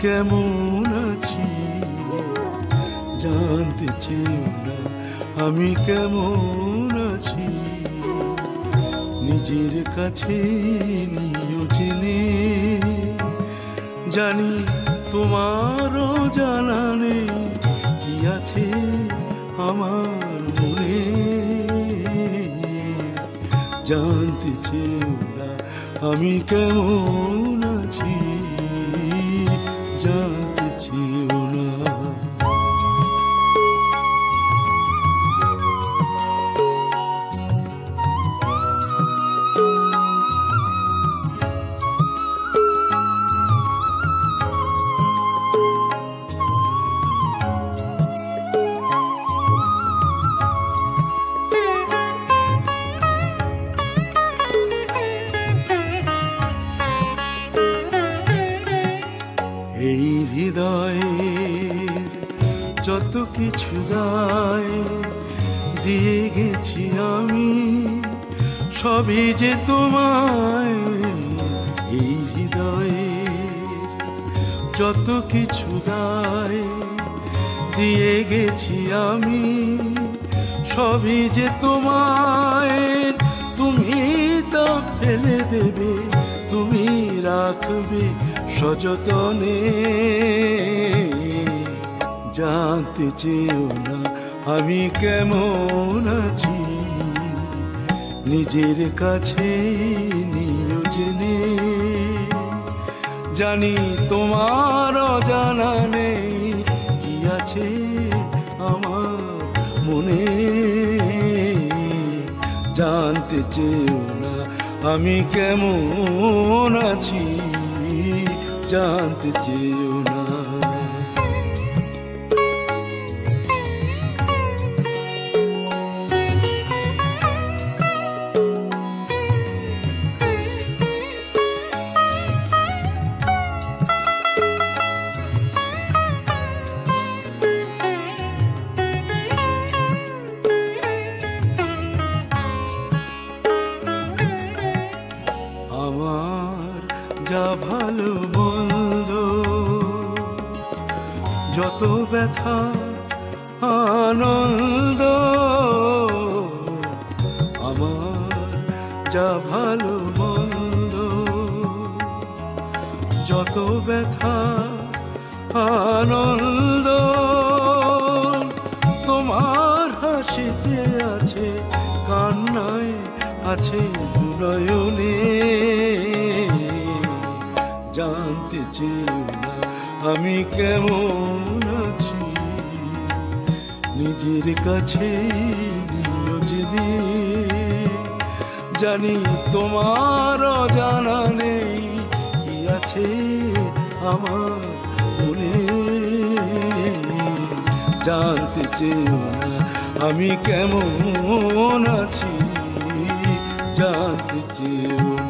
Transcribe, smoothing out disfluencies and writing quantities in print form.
কেমন আছি জানতে চেয়েও না আমি কেমন আছি নিজের কাছে নিও জেনে জানি তোমারও জানা নেই কি আছে আমার মনে জানতে চেয়েও না আমি কেমন আছি জানতে চেয়েও না এই হৃদয়ের যত কিছু গায় দিয়ে গেছি আমি সবই যে তোমায় এই হৃদয়ের যত কিছু গায় দিয়ে গেছি আমি সবই যে তোমায় তুমি তা ফেলে দেবে তুমি রাখবে সযতনে জানতে চেয়েও না আমি কেমন আছি নিজের কাছে নিও জেনে জানি তোমার জানা নেই কি আছে আমার মনে জানতে চেয়েও না আমি কেমন আছি জানতে চেয়েও না আমার যা ভালো মন্দ যত ব্যথা আনন্দ আমার যা ভালো মন্দ যত ব্যথা আনন্দ তোমার হাসিতে আছে কান্নায় আছে দুনয়নে জানতে চেয়েও না আমি কেমন আছি নিজের কাছে নিও জেনে জানি তোমার জানা নেই কি আছে আমার মনে জানতে চেয়েও না আমি কেমন আছি জানতে চেয়েও